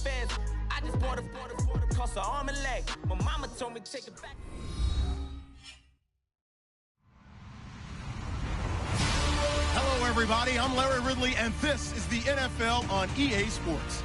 fence. I just bought a cost an arm and leg. My mama told me take it back. Hello, everybody. I'm Larry Ridley, and this is the NFL on EA Sports.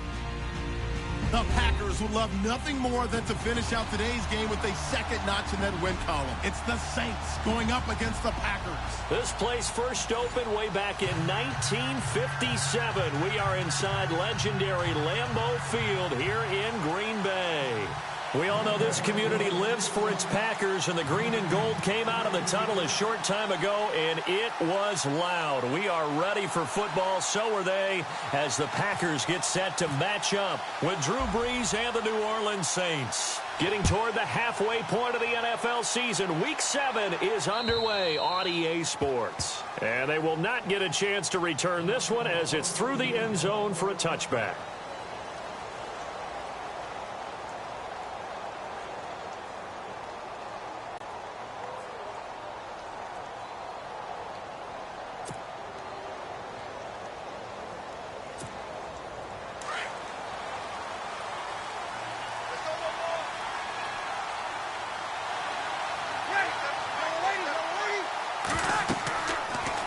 The Packers would love nothing more than to finish out today's game with a second notch in that win column. It's the Saints going up against the Packers. This place first opened way back in 1957. We are inside legendary Lambeau Field here in Green Bay. We all know this community lives for its Packers, and the green and gold came out of the tunnel a short time ago, and it was loud. We are ready for football, so are they, as the Packers get set to match up with Drew Brees and the New Orleans Saints. Getting toward the halfway point of the NFL season, Week 7 is underway on EA Sports. And they will not get a chance to return this one as it's through the end zone for a touchback.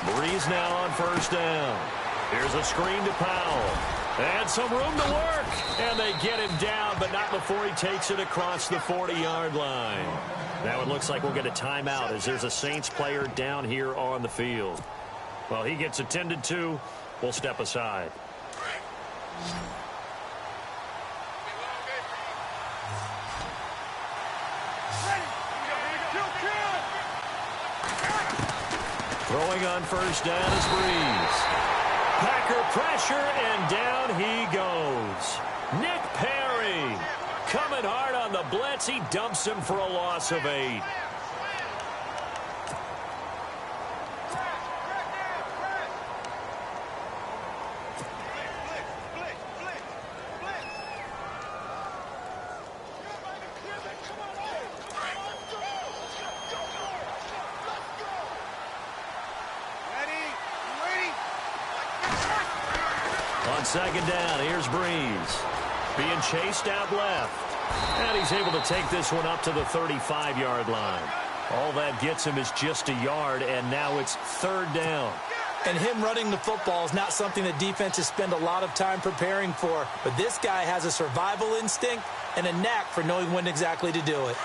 Brees now on first down. Here's a screen to Powell. And some room to work. And they get him down, but not before he takes it across the 40-yard line. Now it looks like we'll get a timeout as there's a Saints player down here on the field. Well, he gets attended to. We'll step aside. Throwing on first down is Brees. Packer pressure, and down he goes. Nick Perry coming hard on the blitz. He dumps him for a loss of 8. On second down, here's Brees. Being chased out left. And he's able to take this one up to the 35-yard line. All that gets him is just a yard, and now it's third down. And him running the football is not something that defenses spend a lot of time preparing for. But this guy has a survival instinct and a knack for knowing when exactly to do it.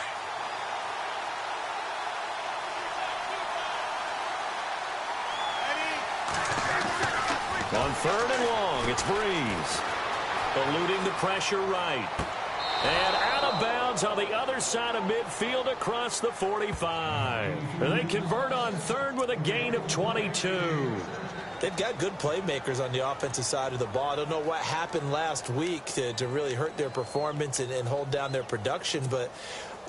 On third and long, it's Brees. Eluding the pressure right. And out of bounds on the other side of midfield across the 45. They convert on third with a gain of 22. They've got good playmakers on the offensive side of the ball. I don't know what happened last week to really hurt their performance and hold down their production, but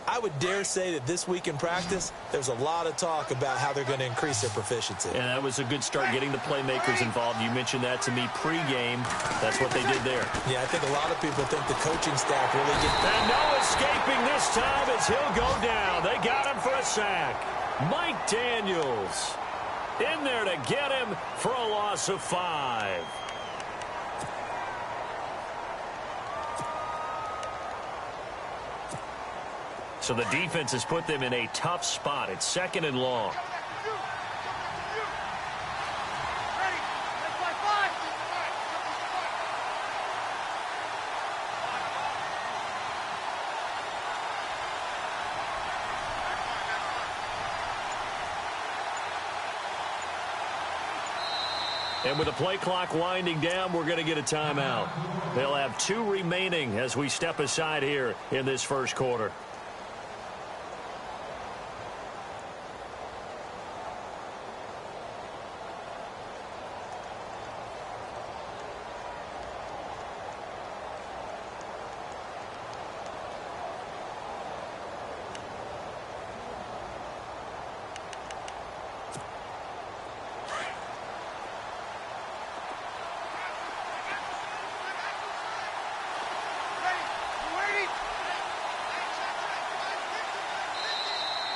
I would dare say that this week in practice, there's a lot of talk about how they're going to increase their proficiency. And that was a good start, getting the playmakers involved. You mentioned that to me pregame. That's what they did there. Yeah, I think a lot of people think the coaching staff really get that. And no escaping this time as he'll go down. They got him for a sack. Mike Daniels in there to get him for a loss of 5. So the defense has put them in a tough spot. It's second and long. And with the play clock winding down, we're going to get a timeout. They'll have 2 remaining as we step aside here in this first quarter.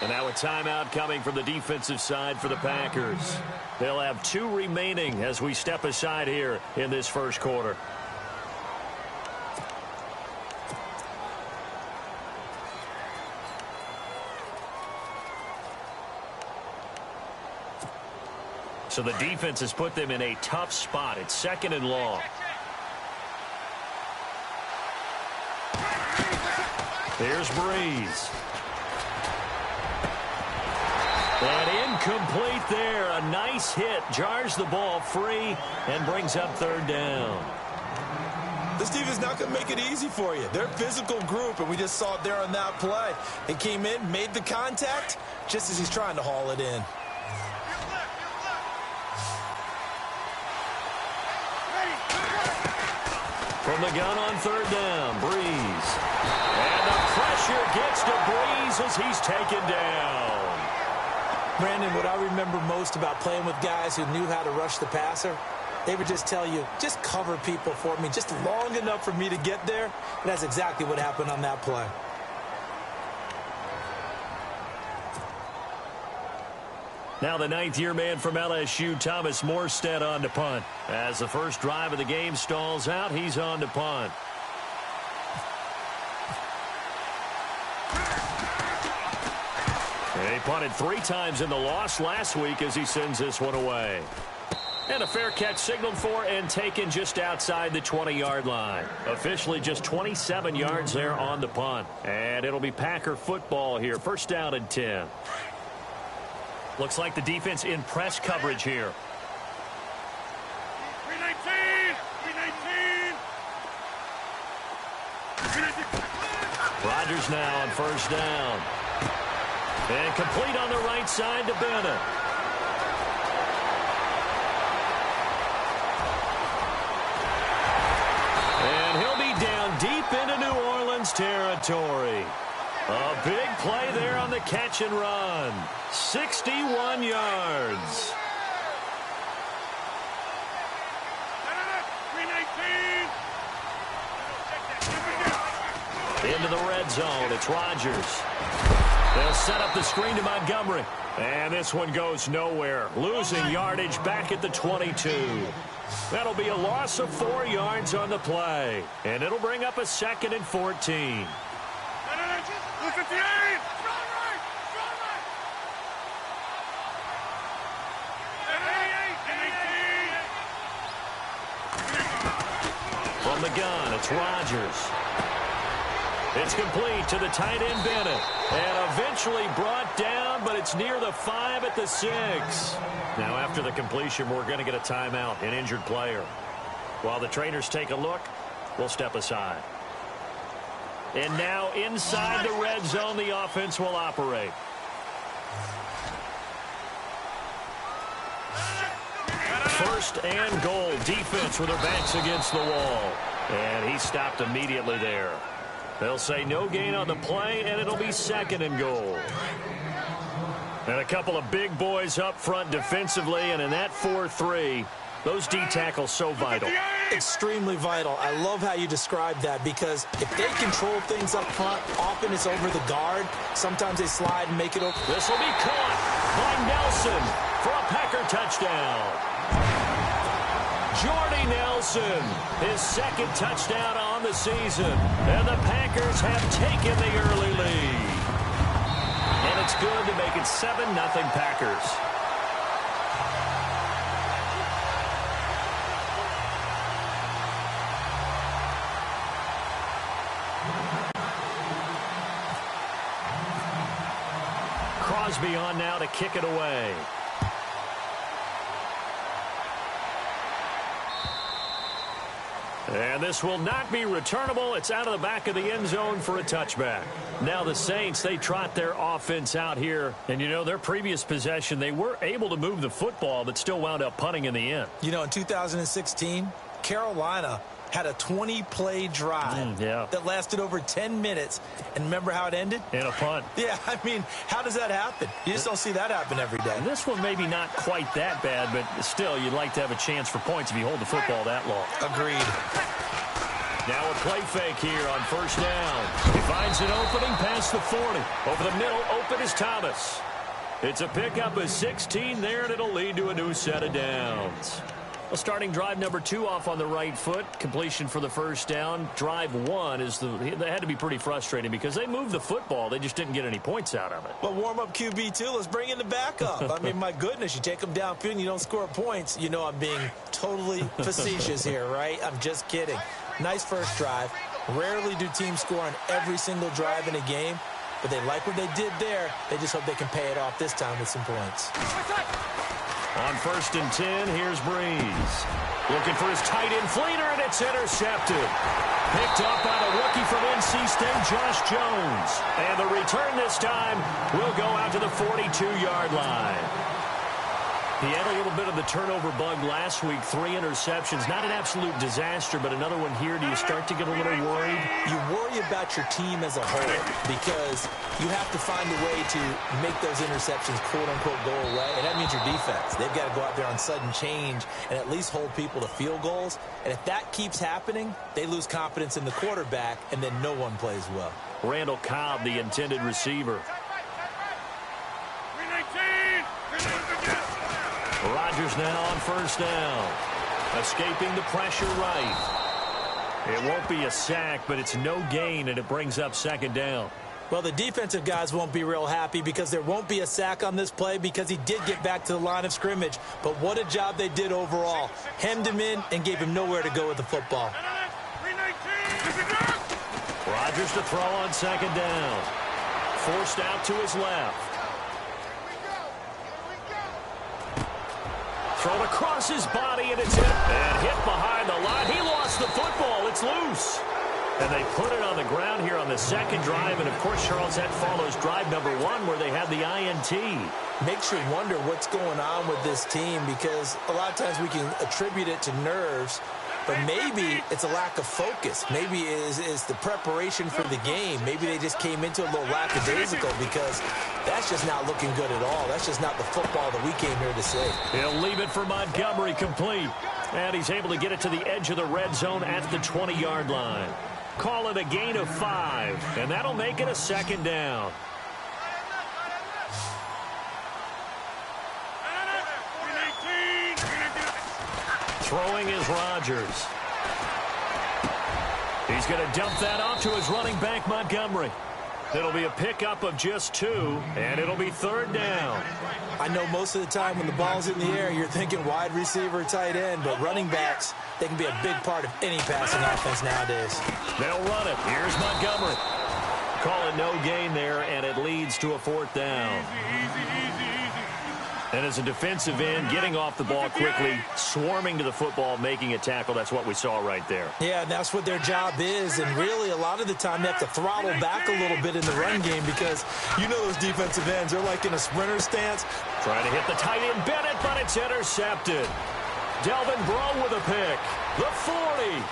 And now a timeout coming from the defensive side for the Packers. They'll have 2 remaining as we step aside here in this first quarter. So the defense has put them in a tough spot. It's 2nd and long. Here's Breeze. And incomplete there. A nice hit. Jars the ball free and brings up 3rd down. This team is not going to make it easy for you. They're a physical group, and we just saw it there on that play. He came in, made the contact, just as he's trying to haul it in. From the gun on 3rd down, Breeze. And the pressure gets to Breeze as he's taken down. Brandon, what I remember most about playing with guys who knew how to rush the passer, they would just tell you, just cover people for me, just long enough for me to get there. And that's exactly what happened on that play. Now the 9th-year man from LSU, Thomas Morstead, on to punt. As the first drive of the game stalls out, he's on to punt. He punted 3 times in the loss last week as he sends this one away. And a fair catch signaled for and taken just outside the 20-yard line. Officially just 27 yards there on the punt. And it'll be Packer football here. 1st down and 10. Looks like the defense in press coverage here. 319. Rodgers now on 1st down. And complete on the right side to Bennett. And he'll be down deep into New Orleans territory. A big play there on the catch and run. 61 yards. 319. Into the red zone. It's Rodgers. They'll set up the screen to Montgomery. And this one goes nowhere. Losing yardage back at the 22. That'll be a loss of 4 yards on the play. And it'll bring up a 2nd and 14. From the gun, it's Rodgers. It's complete to the tight end, Bennett. And eventually brought down, but it's near the 5 at the 6. Now, after the completion, we're going to get a timeout, an injured player. While the trainers take a look, we'll step aside. And now inside the red zone, the offense will operate. First and goal. Defense with their backs against the wall. And he stopped immediately there. They'll say no gain on the play, and it'll be 2nd and goal. And a couple of big boys up front defensively, and in that 4-3, those D tackles so vital. Extremely vital. I love how you described that, because if they control things up front, often it's over the guard. Sometimes they slide and make it over. This will be caught by Nelson for a Packer touchdown. Jordy Nelson, his 2nd touchdown on the season. And the Packers have taken the early lead. And it's good to make it 7-0 Packers. Crosby on now to kick it away. And this will not be returnable. It's out of the back of the end zone for a touchback. Now the Saints, they trot their offense out here. And, you know, their previous possession, they were able to move the football, but still wound up punting in the end. You know, in 2016, Carolina had a 20-play drive that lasted over 10 minutes. And remember how it ended? In a punt. Yeah, I mean, how does that happen? You just don't see that happen every day. And this one maybe not quite that bad, but still, you'd like to have a chance for points if you hold the football that long. Agreed. Now a play fake here on 1st down. He finds an opening past the 40. Over the middle, open is Thomas. It's a pickup of 16 there, and it'll lead to a new set of downs. Well, starting drive number 2 off on the right foot. Completion for the first down. Drive 1 they had to be pretty frustrating because they moved the football. They just didn't get any points out of it. But warm-up QB, too. Let's bring in the backup. I mean, my goodness, you take them downfield and you don't score points. You know I'm being totally facetious here, right? I'm just kidding. Nice first drive. Rarely do teams score on every single drive in a game, but they like what they did there. They just hope they can pay it off this time with some points. On 1st and 10, here's Breeze. Looking for his tight end fleeter, and it's intercepted. Picked up by the rookie from NC State, Josh Jones. And the return this time will go out to the 42-yard line. He had a little bit of the turnover bug last week, 3 interceptions. Not an absolute disaster, but another one here. Do you start to get a little worried? You worry about your team as a whole because you have to find a way to make those interceptions, quote-unquote, go away. And that means your defense. They've got to go out there on sudden change and at least hold people to field goals. And if that keeps happening, they lose confidence in the quarterback, and then no one plays well. Randall Cobb, the intended receiver. Rodgers now on 1st down. Escaping the pressure right. It won't be a sack, but it's no gain, and it brings up 2nd down. Well, the defensive guys won't be real happy because there won't be a sack on this play because he did get back to the line of scrimmage. But what a job they did overall. Hemmed him in and gave him nowhere to go with the football. Rodgers to throw on 2nd down. Forced out to his left. Thrown across his body, and it's hit. And hit behind the line. He lost the football. It's loose. And they put it on the ground here on the 2nd drive. And, of course, Charles, that follows drive number 1 where they had the INT. Makes you wonder what's going on with this team because a lot of times we can attribute it to nerves, but maybe it's a lack of focus. Maybe it's the preparation for the game. Maybe they just came into a little lackadaisical because that's just not looking good at all. That's just not the football that we came here to see. He'll leave it for Montgomery complete. And he's able to get it to the edge of the red zone at the 20-yard line. Call it a gain of 5, and that'll make it a 2nd down. Throwing is Rodgers. He's going to dump that off to his running back, Montgomery. It'll be a pickup of just 2, and it'll be 3rd down. I know most of the time when the ball's in the air, you're thinking wide receiver, tight end, but running backs, they can be a big part of any passing offense nowadays. They'll run it. Here's Montgomery. Call it no gain there, and it leads to a 4th down. And as a defensive end, getting off the ball quickly, swarming to the football, making a tackle, that's what we saw right there. Yeah, and that's what their job is. And really, a lot of the time, they have to throttle back a little bit in the run game because you know those defensive ends, they're like in a sprinter stance. Trying to hit the tight end Bennett, but it's intercepted. Delvin Breaux with a pick. The 40,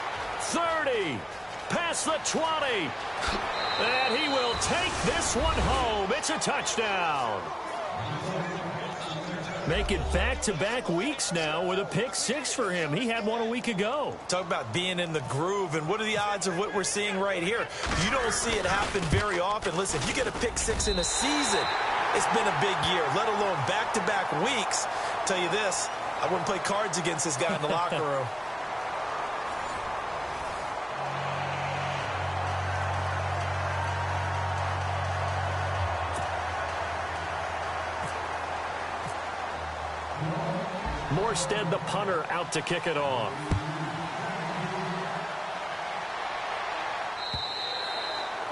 30, past the 20. And he will take this one home. It's a touchdown. Make it back-to-back weeks now with a pick 6 for him. He had one a week ago. Talk about being in the groove, and what are the odds of what we're seeing right here? You don't see it happen very often. Listen, if you get a pick 6 in a season, it's been a big year, let alone back-to-back weeks. I'll tell you this, I wouldn't play cards against this guy in the locker room. Morstead, the punter, out to kick it off.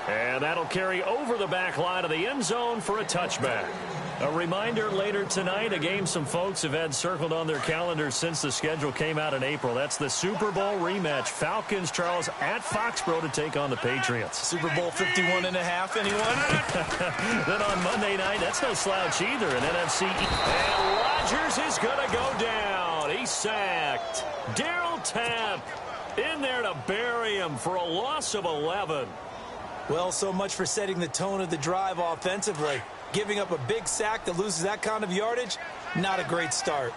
And that'll carry over the back line of the end zone for a touchback. A reminder later tonight, a game some folks have had circled on their calendars since the schedule came out in April. That's the Super Bowl rematch. Falcons, Charles, at Foxborough to take on the Patriots. Super Bowl 51.5, anyone? Then on Monday night, that's no slouch either, an NFC. And Rodgers is going to go down. He's sacked. Darryl Tapp in there to bury him for a loss of 11. Well, so much for setting the tone of the drive offensively. Giving up a big sack that loses that kind of yardage, not a great start.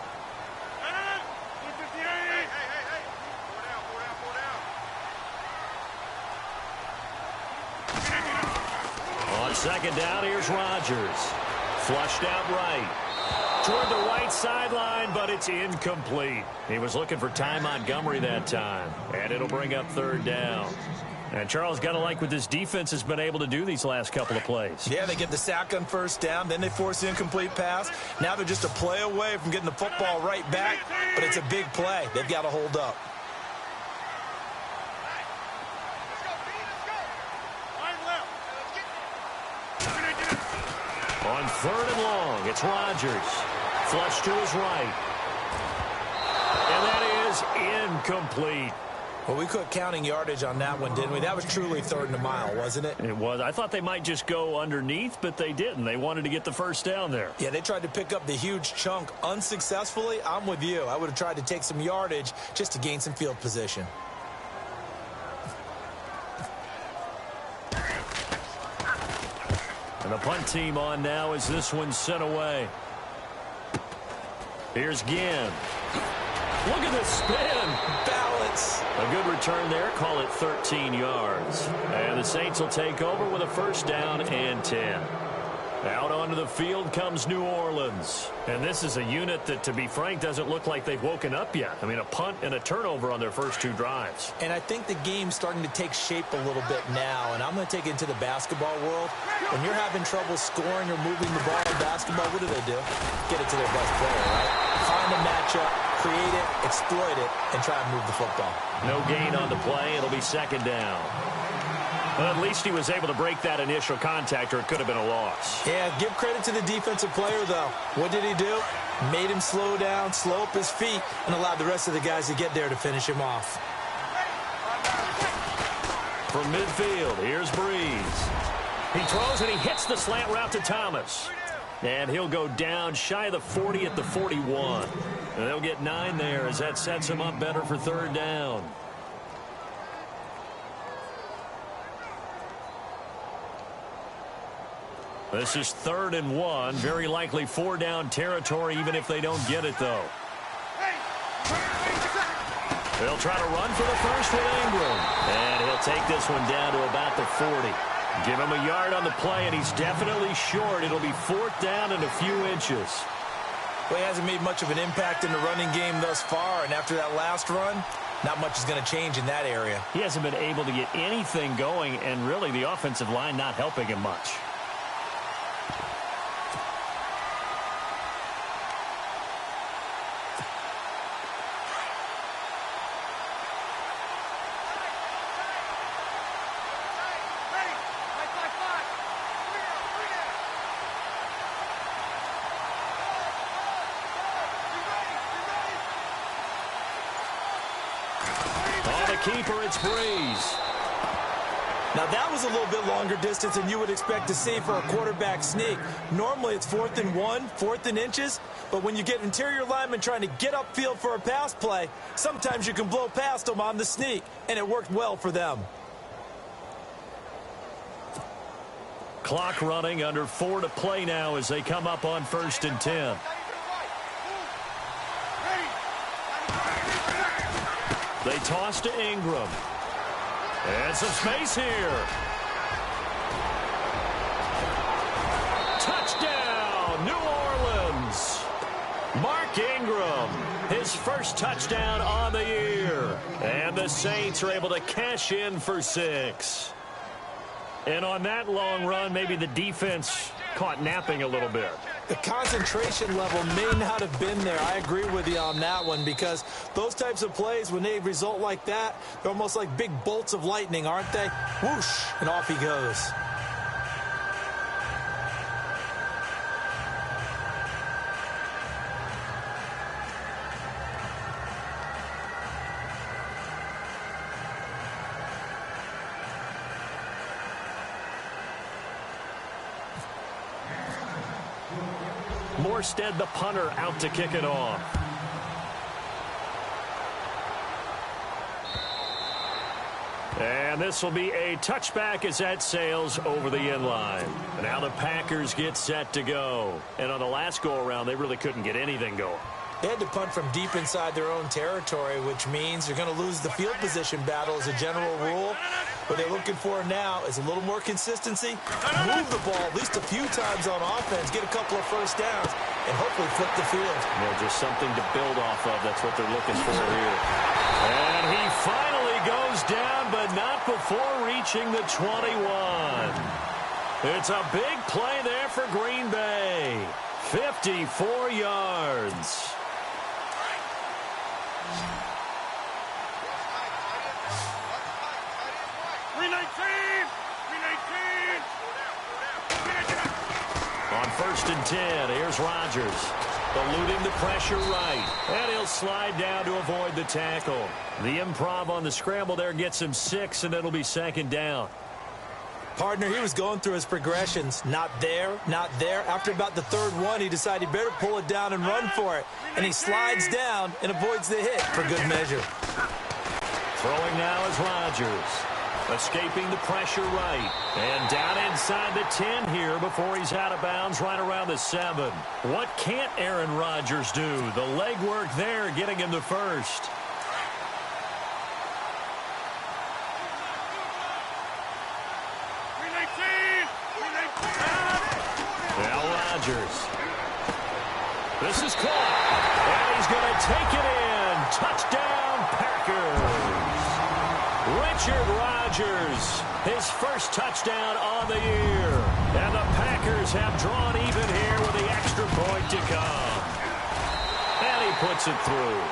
On 2nd down, here's Rodgers. Flushed out right. toward the right sideline, but it's incomplete. He was looking for Ty Montgomery that time, and it'll bring up third down. And Charles, got to like what this defense has been able to do these last couple of plays. Yeah, they get the sack on first down, then they force the incomplete pass. Now they're just a play away from getting the football right back, but it's a big play. They've got to hold up. On third and long, it's Rodgers. Flush to his right. And that is incomplete. Well, we quit counting yardage on that one, didn't we? That was truly third and a mile, wasn't it? It was. I thought they might just go underneath, but they didn't. They wanted to get the first down there. Yeah, they tried to pick up the huge chunk unsuccessfully. I'm with you. I would have tried to take some yardage just to gain some field position. And the punt team on now as this one's sent away. Here's Ginn. Look at this spin. Balance. A good return there. Call it 13 yards. And the Saints will take over with a first down and 10. Out onto the field comes New Orleans. And this is a unit that, to be frank, doesn't look like they've woken up yet. I mean, a punt and a turnover on their first two drives. And I think the game's starting to take shape a little bit now. And I'm going to take it into the basketball world. When you're having trouble scoring or moving the ball in basketball, what do? Get it to their best player, right? Find a matchup, create it, exploit it, and try and move the football. No gain on the play. It'll be second down. Well, at least he was able to break that initial contact, or it could have been a loss. Yeah, give credit to the defensive player, though. What did he do? Made him slow down, slow up his feet, and allowed the rest of the guys to get there to finish him off. From midfield, here's Breeze. He throws and he hits the slant route to Thomas. And he'll go down shy of the 40 at the 41. And they'll get 9 there as that sets him up better for third down. This is 3rd and 1. Very likely 4-down territory, even if they don't get it, though. They'll try to run for the first with Ingram. And he'll take this one down to about the 40. Give him a yard on the play, and he's definitely short. It'll be 4th down and a few inches. Well, he hasn't made much of an impact in the running game thus far, and after that last run, not much is going to change in that area. He hasn't been able to get anything going, and really the offensive line not helping him much. Keeper, it's Breeze. Now, that was a little bit longer distance than you would expect to see for a quarterback sneak. Normally, it's 4th and 1, 4th and inches, but when you get interior linemen trying to get upfield for a pass play, sometimes you can blow past them on the sneak, and it worked well for them. Clock running, under 4 to play now as they come up on 1st and 10. They toss to Ingram. And some space here. Touchdown, New Orleans. Mark Ingram, his first touchdown on the year. And the Saints are able to cash in for 6. And on that long run, maybe the defense caught napping a little bit. The concentration level may not have been there. I agree with you on that one, because those types of plays, when they result like that, they're almost like big bolts of lightning, aren't they? Whoosh, and off he goes. Morstead, the punter, out to kick it off. And this will be a touchback as that sails over the end line. Now the Packers get set to go. And on the last go-around, they really couldn't get anything going. They had to punt from deep inside their own territory, which means you're going to lose the field position battle as a general rule. What they're looking for now is a little more consistency, move the ball at least a few times on offense, get a couple of first downs, and hopefully flip the field. Yeah, just something to build off of. That's what they're looking for here. And he finally goes down, but not before reaching the 21. It's a big play there for Green Bay. 54 yards. On 1st and 10, here's Rodgers. Eluding the pressure right. And he'll slide down to avoid the tackle. The improv on the scramble there gets him 6, and it'll be 2nd down. Partner, he was going through his progressions. Not there, not there. After about the 3rd one, he decided he better pull it down and run for it. And he slides down and avoids the hit for good measure. Throwing now is Rodgers. Escaping the pressure right. And down inside the 10 here before he's out of bounds right around the 7. What can't Aaron Rodgers do? The legwork there getting him the first. Now Rodgers. This is caught. And he's going to take it in. Touchdown, Packers. Richard Rodgers, his first touchdown on the year. And the Packers have drawn even here with the extra point to come. And he puts it through.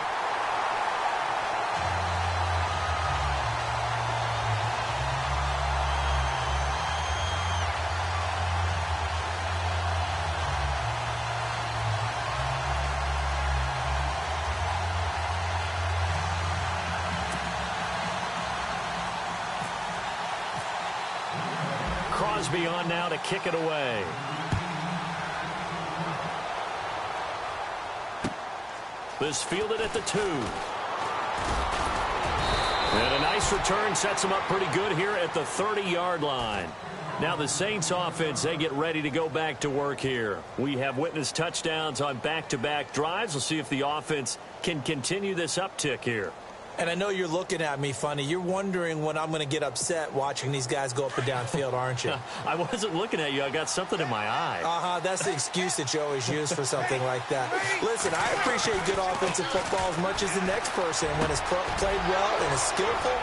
Crosby on now to kick it away. This fielded at the 2. And a nice return sets him up pretty good here at the 30-yard line. Now the Saints offense, they get ready to go back to work here. We have witnessed touchdowns on back-to-back drives. We'll see if the offense can continue this uptick here. And I know you're looking at me funny. You're wondering when I'm going to get upset watching these guys go up and down field, aren't you? I wasn't looking at you. I got something in my eye. That's the excuse that you always use for something like that. Listen, I appreciate good offensive football as much as the next person. When it's played well and is skillful,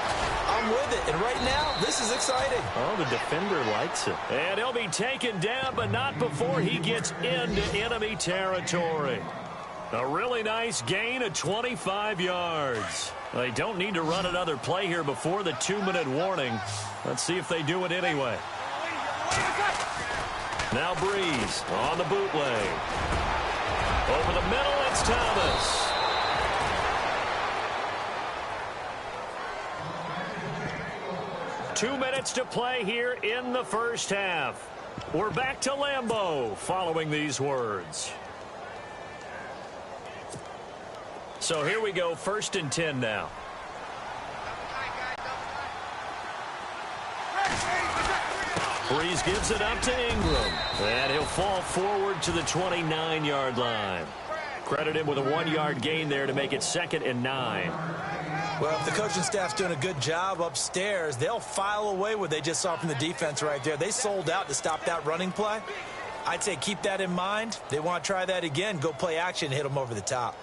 I'm with it. And right now, this is exciting. Oh, the defender likes it. And he'll be taken down, but not before he gets into enemy territory. A really nice gain of 25 yards. They don't need to run another play here before the 2-minute warning. Let's see if they do it anyway. Now Breeze on the bootleg. Over the middle, it's Thomas. Two minutes to play here in the first half. We're back to Lambeau following these words. So here we go, 1st and 10 now. Breeze gives it up to Ingram. And he'll fall forward to the 29-yard line. Credit him with a 1-yard gain there to make it 2nd and 9. Well, if the coaching staff's doing a good job upstairs, they'll file away what they just saw from the defense right there. They sold out to stop that running play. I'd say keep that in mind. They want to try that again, go play action, hit them over the top.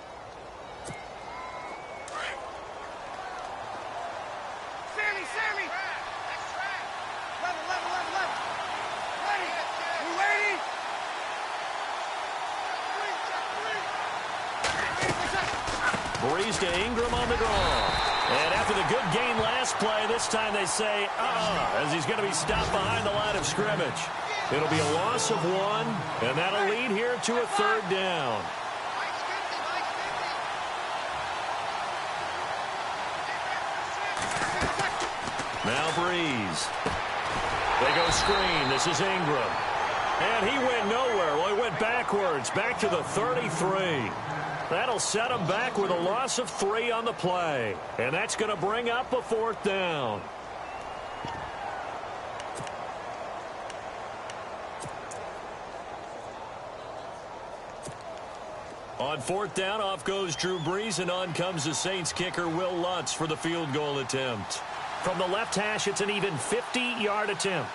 Breeze to Ingram on the draw. And after the good gain last play, this time they say, as he's going to be stopped behind the line of scrimmage. It'll be a loss of 1, and that'll lead here to a 3rd down. Now Breeze. They go screen. This is Ingram. And he went nowhere. Well, he went backwards, back to the 33. That'll set him back with a loss of 3 on the play. And that's going to bring up a 4th down. On 4th down, off goes Drew Brees, and on comes the Saints kicker, Will Lutz, for the field goal attempt. From the left hash, it's an even 50-yard attempt.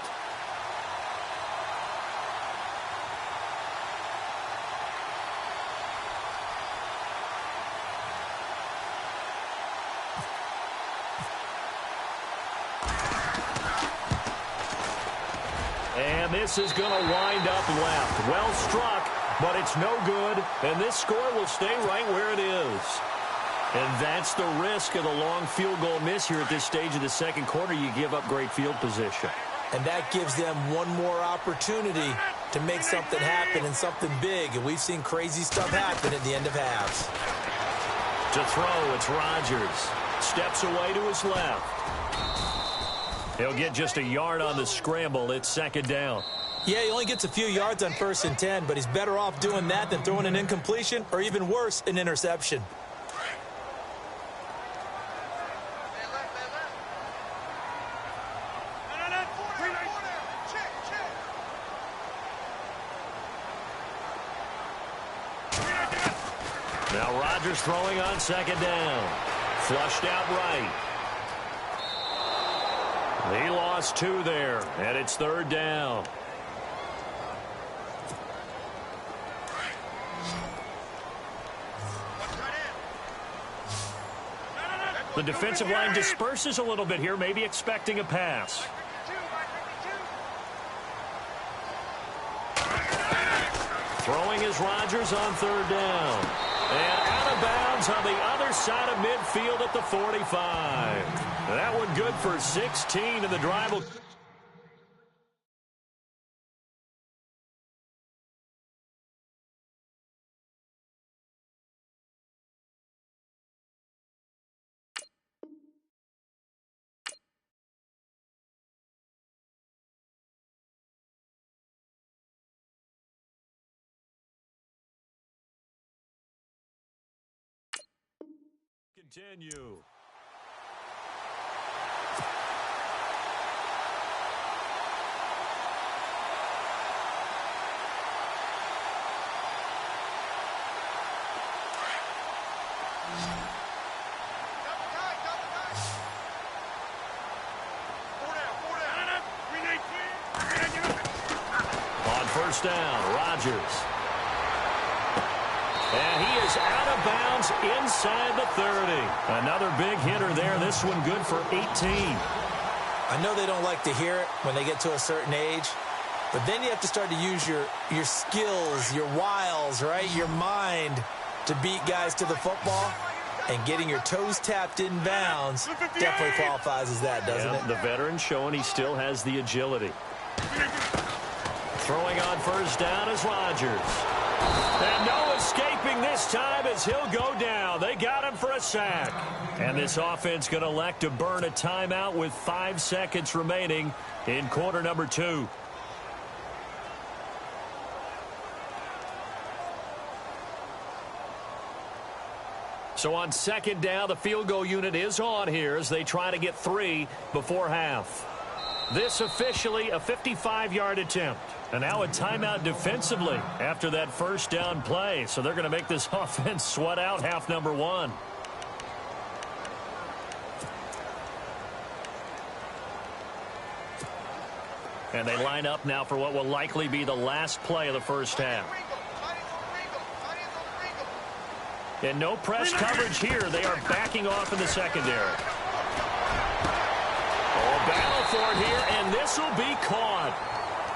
And this is going to wind up left. Well struck, but it's no good. And this score will stay right where it is. And that's the risk of the long field goal miss here at this stage of the second quarter. You give up great field position. And that gives them one more opportunity to make something happen and something big. And we've seen crazy stuff happen at the end of halves. To throw, it's Rodgers. Steps away to his left. He'll get just a yard on the scramble. It's second down. Yeah, he only gets a few yards on 1st and 10, but he's better off doing that than throwing an incompletion or even worse, an interception. Now Rodgers throwing on second down. Flushed out right. He lost 2 there, and it's third down. The defensive line disperses a little bit here, maybe expecting a pass. Throwing is Rodgers on third down. And out of bounds on the other side of midfield at the 45. That one good for 16, and the drive will... Continue. On first down, Rodgers. And he is out of bounds inside the 30. Another big hitter there. This one good for 18. I know they don't like to hear it when they get to a certain age, but then you have to start to use your skills, your wiles, right? Your mind to beat guys to the football. And getting your toes tapped in bounds definitely qualifies as that, doesn't it? The veteran showing he still has the agility. Throwing on first down is Rodgers. And no escaping this time as he'll go down. They got him for a sack. And this offense going to elect to burn a timeout with 5 seconds remaining in quarter number 2. So on second down, the field goal unit is on here as they try to get 3 before half. This officially a 55-yard attempt. And now a timeout defensively after that first down play. So they're going to make this offense sweat out half number 1. And they line up now for what will likely be the last play of the first half. And no press coverage here. They are backing off in the secondary. Oh, battle for it here, and this will be caught.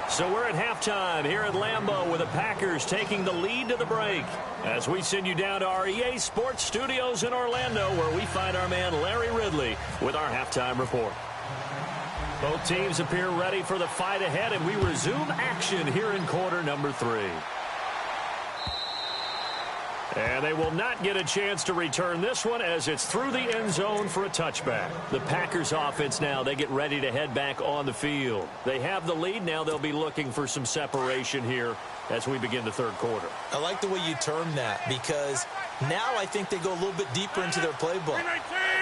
So we're at halftime here at Lambeau with the Packers taking the lead to the break. As we send you down to our EA Sports Studios in Orlando, where we find our man Larry Ridley with our halftime report. Both teams appear ready for the fight ahead, and we resume action here in quarter number 3. And they will not get a chance to return this one as it's through the end zone for a touchback. The Packers offense now, they get ready to head back on the field. They have the lead. Now they'll be looking for some separation here as we begin the third quarter. I like the way you term that because now I think they go a little bit deeper into their playbook.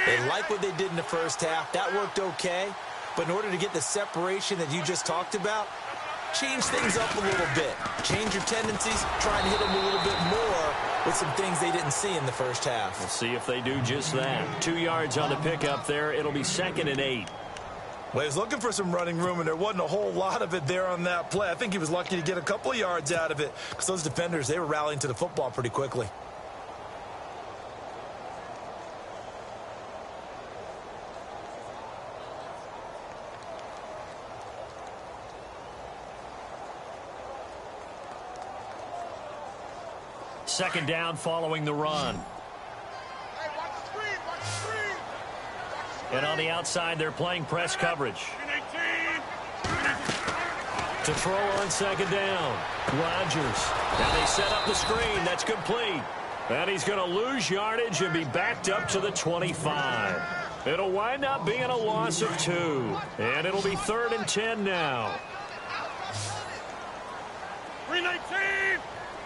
They like what they did in the first half. That worked okay. But in order to get the separation that you just talked about, change things up a little bit. Change your tendencies. Try and hit them a little bit more with some things they didn't see in the first half. We'll see if they do just that. 2 yards on the pickup there. It'll be 2nd and 8. Well, he was looking for some running room, and there wasn't a whole lot of it there on that play. I think he was lucky to get a couple of yards out of it because those defenders, they were rallying to the football pretty quickly. second down following the run. And on the outside, they're playing press coverage. To throw on second down, Rodgers. Now they set up the screen. That's complete. And he's going to lose yardage and be backed up to the 25. It'll wind up being a loss of 2. And it'll be 3rd and 10 now. 319!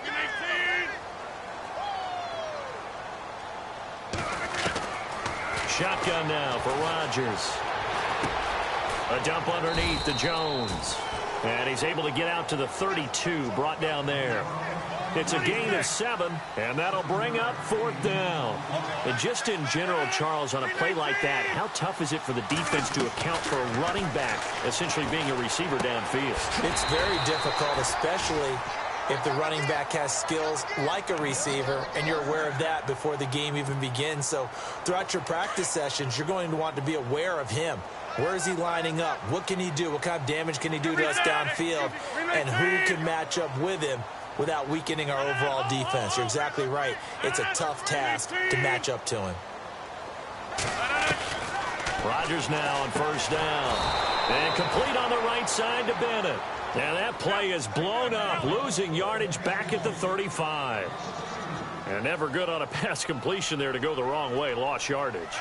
319! Shotgun now for Rodgers. A dump underneath to Jones. And he's able to get out to the 32, brought down there. It's a gain of 7, and that'll bring up 4th down. And just in general, Charles, on a play like that, how tough is it for the defense to account for a running back essentially being a receiver downfield? It's very difficult, especially if the running back has skills like a receiver, and you're aware of that before the game even begins. So throughout your practice sessions, you're going to want to be aware of him. Where is he lining up? What can he do? What kind of damage can he do to us downfield? And who can match up with him without weakening our overall defense? You're exactly right. It's a tough task to match up to him. Rodgers now on first down. And complete on the right side to Bennett. And that play is blown up, losing yardage back at the 35. And never good on a pass completion there to go the wrong way, lost yardage.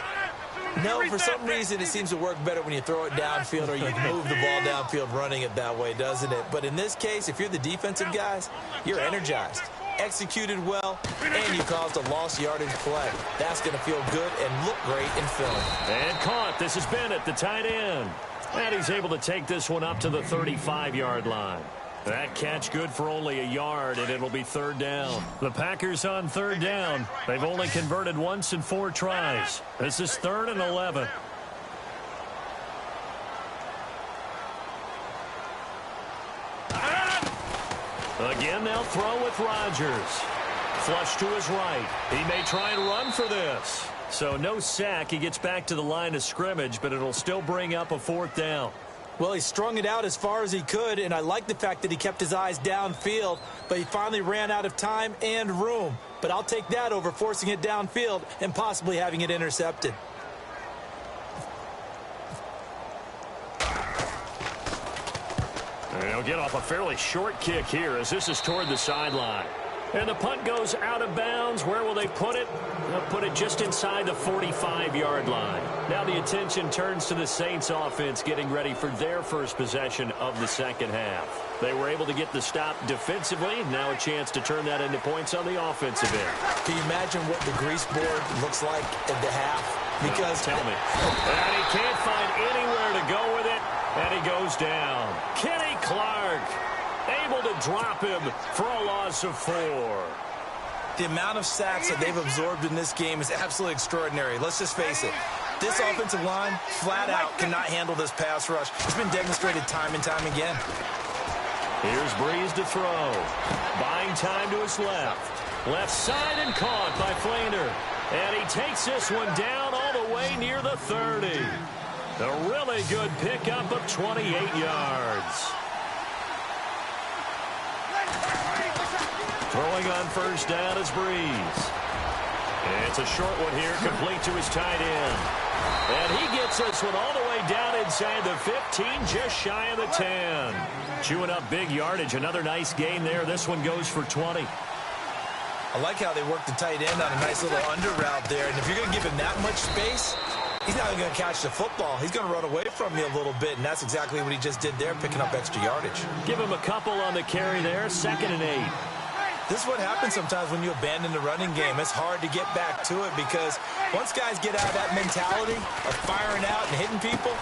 No, for some reason it seems to work better when you throw it downfield or you move the ball downfield running it that way, doesn't it? But in this case, if you're the defensive guys, you're energized, executed well, and you caused a lost yardage play. That's going to feel good and look great in film. And caught. This is Bennett, the tight end. And he's able to take this one up to the 35-yard line. That catch good for only a yard, and it'll be 3rd down. The Packers on 3rd down. They've only converted once in 4 tries. This is 3rd and 11. Again, they'll throw with Rodgers. Flush to his right. He may try and run for this. So no sack. He gets back to the line of scrimmage, but it'll still bring up a 4th down. Well, he strung it out as far as he could, and I like the fact that he kept his eyes downfield, but he finally ran out of time and room. But I'll take that over forcing it downfield and possibly having it intercepted. And he'll get off a fairly short kick here as this is toward the sideline. And the punt goes out of bounds. Where will they put it? They'll put it just inside the 45-yard line. Now the attention turns to the Saints offense getting ready for their first possession of the second half. They were able to get the stop defensively. Now a chance to turn that into points on the offensive end. Can you imagine what the grease board looks like at the half? Because tell me. And he can't find anywhere to go with it. And he goes down. Kenny Clark able to drop him for a loss of 4. The amount of sacks that they've absorbed in this game is absolutely extraordinary. Let's just face it. This offensive line, flat out, cannot handle this pass rush. It's been demonstrated time and time again. Here's Breeze to throw. Buying time to his left. Left side and caught by Flander. And he takes this one down all the way near the 30. A really good pickup of 28 yards. Throwing on first down is Breeze. And it's a short one here, complete to his tight end. And he gets this one all the way down inside the 15, just shy of the 10. Chewing up big yardage. Another nice gain there. This one goes for 20. I like how they work the tight end on a nice little under route there. And if you're going to give him that much space, he's not going to catch the football. He's going to run away from you a little bit, and that's exactly what he just did there, picking up extra yardage. Give him a couple on the carry there, 2nd and 8. This is what happens sometimes when you abandon the running game. It's hard to get back to it because once guys get out of that mentality of firing out and hitting people,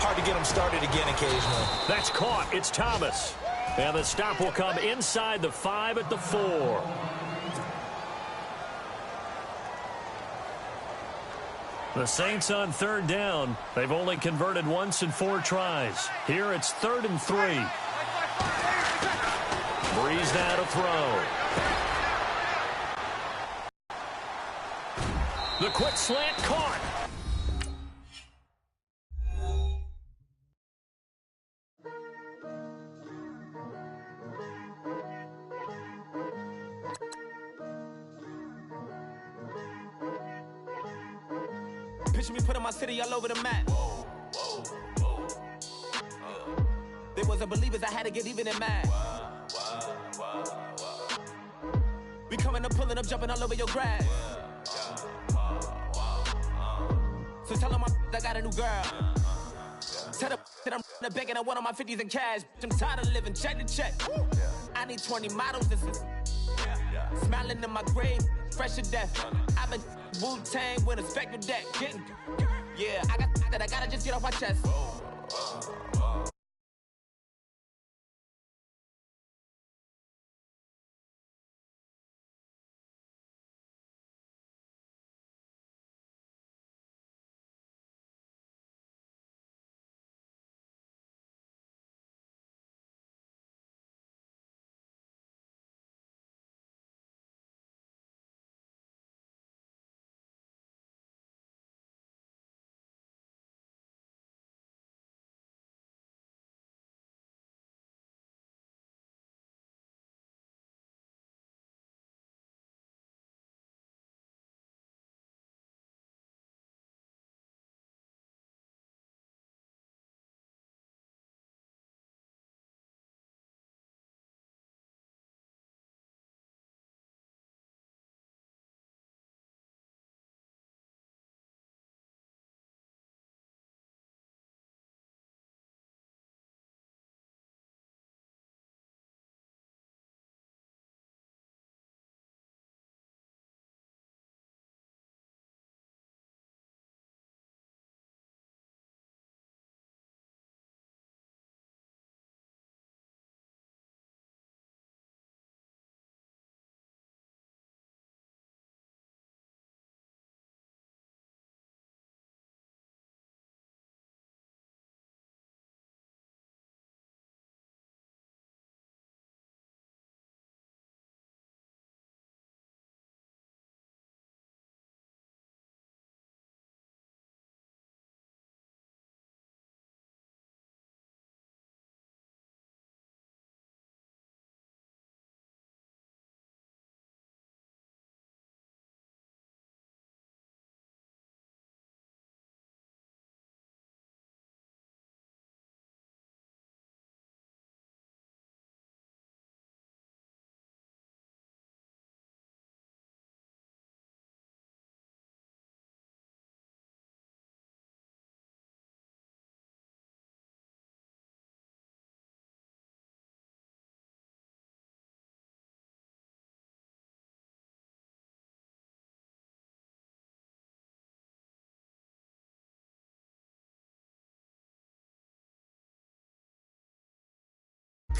hard to get them started again occasionally. That's caught. It's Thomas. And the stop will come inside the 5 at the 4. The Saints on 3rd down. They've only converted once in 4 tries. Here it's 3rd and 3. Breeze now to throw. The quick slant caught. Picture me putting my city all over the map. They wasn't believers, I had to get even in mad. We coming up, pulling up, jumping all over your grass. So tell them I got a new girl. Tell them that I'm begging, I want all my 50s in cash. I'm tired of living check to check. I need 20 models, this is smiling in my grave, fresh to death. I've been Wu-Tang with a spectral deck. Yeah, I got that, I gotta just get off my chest.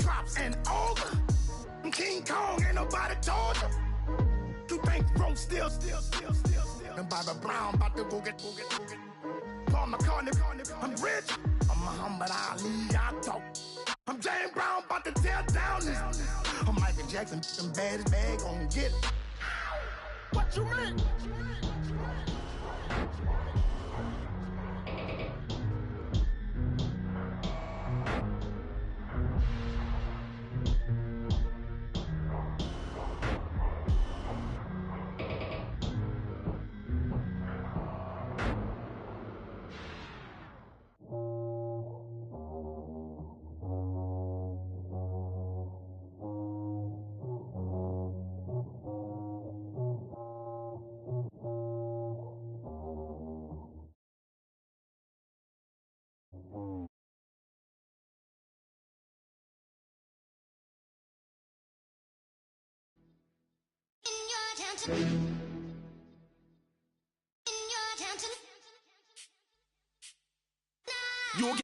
Drops and over. King Kong, ain't nobody told you. You think Rome still. And Bobby Brown about to go get. Paul McCartney, I'm rich. I'm Muhammad Ali, I talk. I'm James Brown, about to tear down this. I'm Michael Jackson, some baddest bag gon' get it. What you mean? You'll get